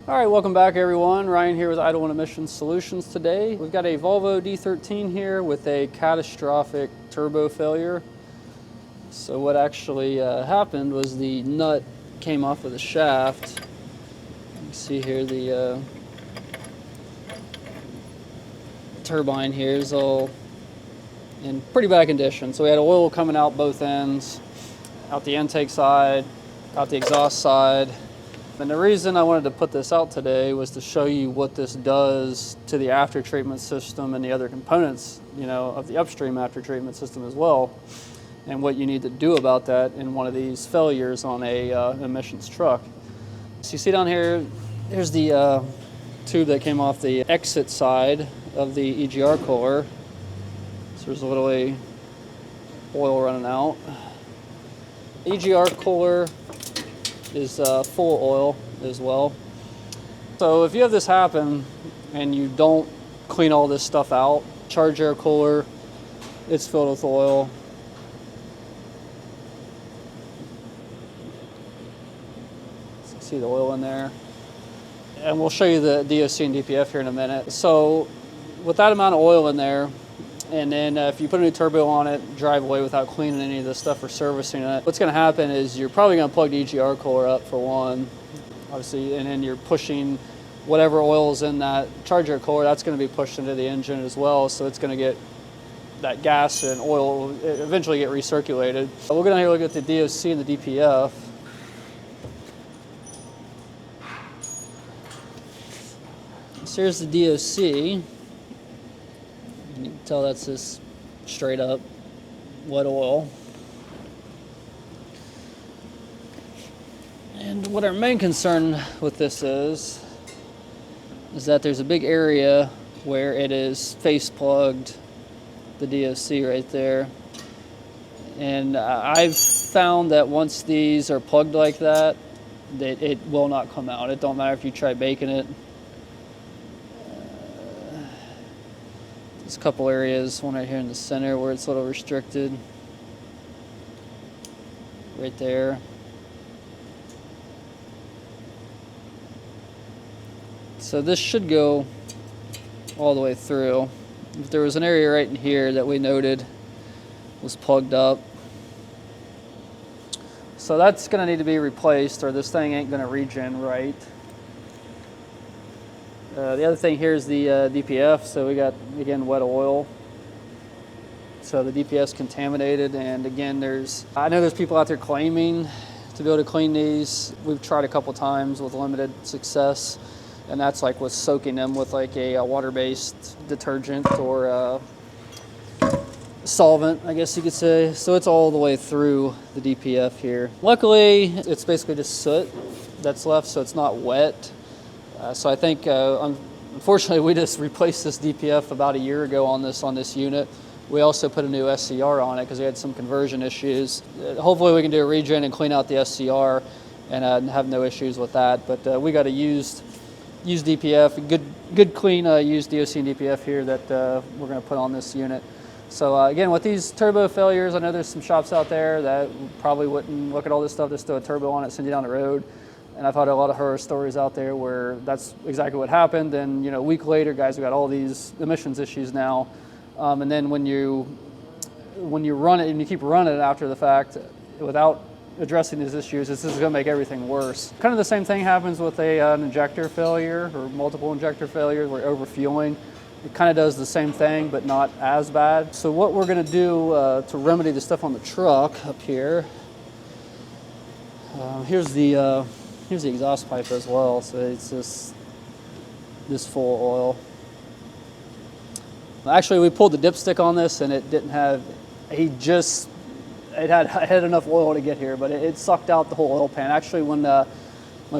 All right, welcome back everyone. Ryan here with Idle and Emissions Solutions today. We've got a Volvo D13 here with a catastrophic turbo failure. So what actually happened was the nut came off of the shaft. You can see here the turbine here is all in pretty bad condition. So we had oil coming out both ends, out the intake side, out the exhaust side. And the reason I wanted to put this out today was to show you what this does to the after-treatment system and the other components, of the upstream after-treatment system as well, and what you need to do about that in one of these failures on a emissions truck. So you see down here, here's the tube that came off the exit side of the EGR cooler. So there's a little oil running out. EGR cooler is full of oil as well. So if you have this happen and you don't clean all this stuff out, charge air cooler, it's filled with oil. So see the oil in there. And we'll show you the DOC and DPF here in a minute. So with that amount of oil in there, and then if you put a new turbo on it, drive away without cleaning any of this stuff or servicing it, what's going to happen is you're probably going to plug the EGR cooler up for one, obviously, and then you're pushing whatever oil is in that charge air cooler, that's going to be pushed into the engine as well, so it's going to get that gas and oil eventually get recirculated. We're going to look at the DOC and the DPF. So here's the DOC. You can tell that's just straight up wet oil. And what our main concern with this is that there's a big area where it is face plugged, the DOC right there. And I've found that once these are plugged like that, it will not come out. It don't matter if you try baking it. There's a couple areas, one right here in the center where it's a little restricted. Right there. So this should go all the way through. If there was an area right in here that we noted was plugged up. So that's going to need to be replaced or this thing ain't going to regen right. The other thing here is the DPF, so we got, again, wet oil. So the DPF is contaminated, and again, I know there's people out there claiming to be able to clean these. We've tried a couple times with limited success, and that's like with soaking them with like a water-based detergent or solvent, I guess you could say. So it's all the way through the DPF here. Luckily, it's basically just soot that's left, so it's not wet. So I think, unfortunately, we just replaced this DPF about a year ago on this unit. We also put a new SCR on it because we had some conversion issues. Hopefully we can do a regen and clean out the SCR and have no issues with that. But we got a used DPF, good clean used DOC and DPF here that we're going to put on this unit. So again, with these turbo failures, I know there's some shops out there that probably wouldn't look at all this stuff, just throw a turbo on it, send you down the road. And I've had a lot of horror stories out there where that's exactly what happened. And a week later, guys have got all these emissions issues now. And then when you run it and you keep running it after the fact without addressing these issues, it's just going to make everything worse. Kind of the same thing happens with an injector failure or multiple injector failures where overfueling. It kind of does the same thing, but not as bad. So what we're going to do to remedy the stuff on the truck up here, here's the exhaust pipe as well, so it's just this full of oil. Actually, we pulled the dipstick on this and it didn't have, it had enough oil to get here, but it sucked out the whole oil pan. Actually, when I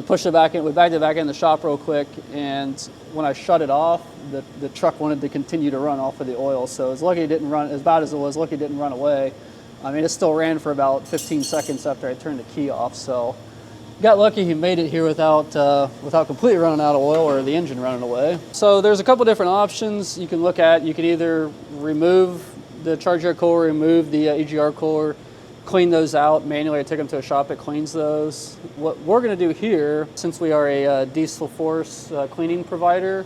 pushed it back in, we backed it back in the shop real quick, and when I shut it off, the truck wanted to continue to run off of the oil, so it's lucky it didn't run, as bad as it was, lucky it didn't run away. I mean, it still ran for about 15 seconds after I turned the key off, so got lucky he made it here without completely running out of oil or the engine running away. So there's a couple different options you can look at. You can either remove the charge air cooler, remove the EGR cooler, clean those out manually. I take them to a shop that cleans those. What we're going to do here, since we are a diesel force cleaning provider,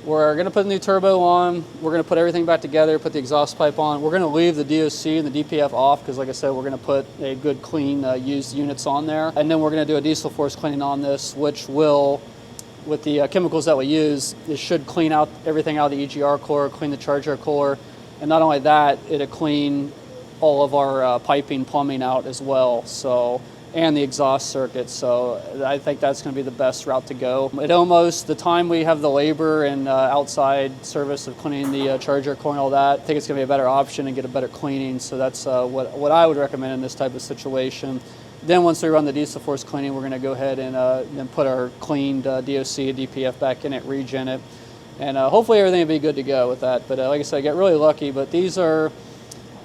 we're going to put a new turbo on. We're going to put everything back together, put the exhaust pipe on. We're going to leave the DOC and the DPF off because, like I said, we're going to put a good, clean, used units on there. And then we're going to do a diesel force cleaning on this, which will, with the chemicals that we use, it should clean out everything out of the EGR core, clean the charger core. And not only that, it'll clean all of our piping, plumbing out as well. So, and the exhaust circuit. So I think that's going to be the best route to go. It almost, the time we have the labor and outside service of cleaning the charger core and all that, I think it's going to be a better option and get a better cleaning. So that's what I would recommend in this type of situation. Then once we run the diesel force cleaning, we're going to go ahead and then put our cleaned DOC and DPF back in it, regen it, and hopefully everything will be good to go with that. But like I said, I got really lucky. But these are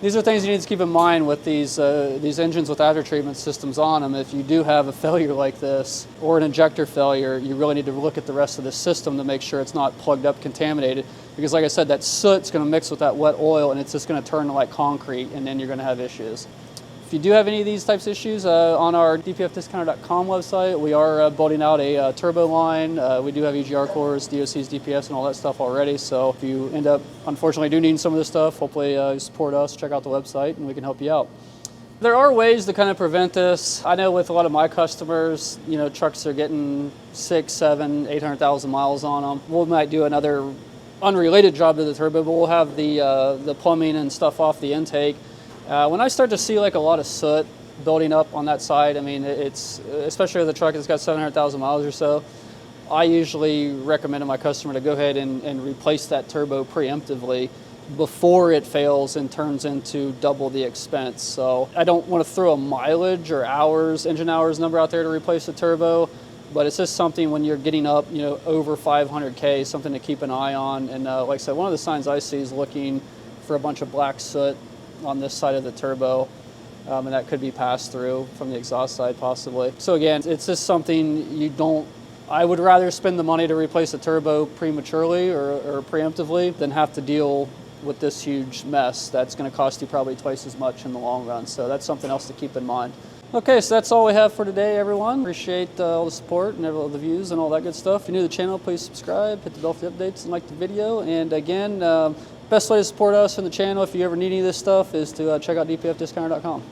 things you need to keep in mind with these engines with aftertreatment systems on them. If you do have a failure like this or an injector failure, you really need to look at the rest of the system to make sure it's not plugged up, contaminated. Because like I said, that soot's going to mix with that wet oil and it's just going to turn to like concrete, and then you're going to have issues. If you do have any of these types of issues, on our dpfdiscounter.com website, we are building out a turbo line. We do have EGR cores, DOCs, DPFs, and all that stuff already. So if you end up, unfortunately, do need some of this stuff, hopefully you support us, check out the website, and we can help you out. There are ways to kind of prevent this. I know with a lot of my customers, you know, trucks are getting 6, 7, 800,000 miles on them. We might do another unrelated job to the turbo, but we'll have the plumbing and stuff off the intake. When I start to see like a lot of soot building up on that side, I mean, it's, especially with a truck that's got 700,000 miles or so, I usually recommend to my customer to go ahead and replace that turbo preemptively before it fails and turns into double the expense. So I don't want to throw a mileage or hours, engine hours number out there to replace the turbo, but it's just something when you're getting up, you know, over 500K, something to keep an eye on. And like I said, one of the signs I see is looking for a bunch of black soot on this side of the turbo, and that could be passed through from the exhaust side possibly. So again, it's just something I would rather spend the money to replace the turbo prematurely or preemptively than have to deal with this huge mess that's going to cost you probably twice as much in the long run. So that's something else to keep in mind. Okay, so that's all we have for today, everyone. Appreciate all the support and all the views and all that good stuff. If you're new to the channel, please subscribe, hit the bell for the updates, and like the video. And again, best way to support us and the channel if you ever need any of this stuff is to check out dpfdiscounter.com.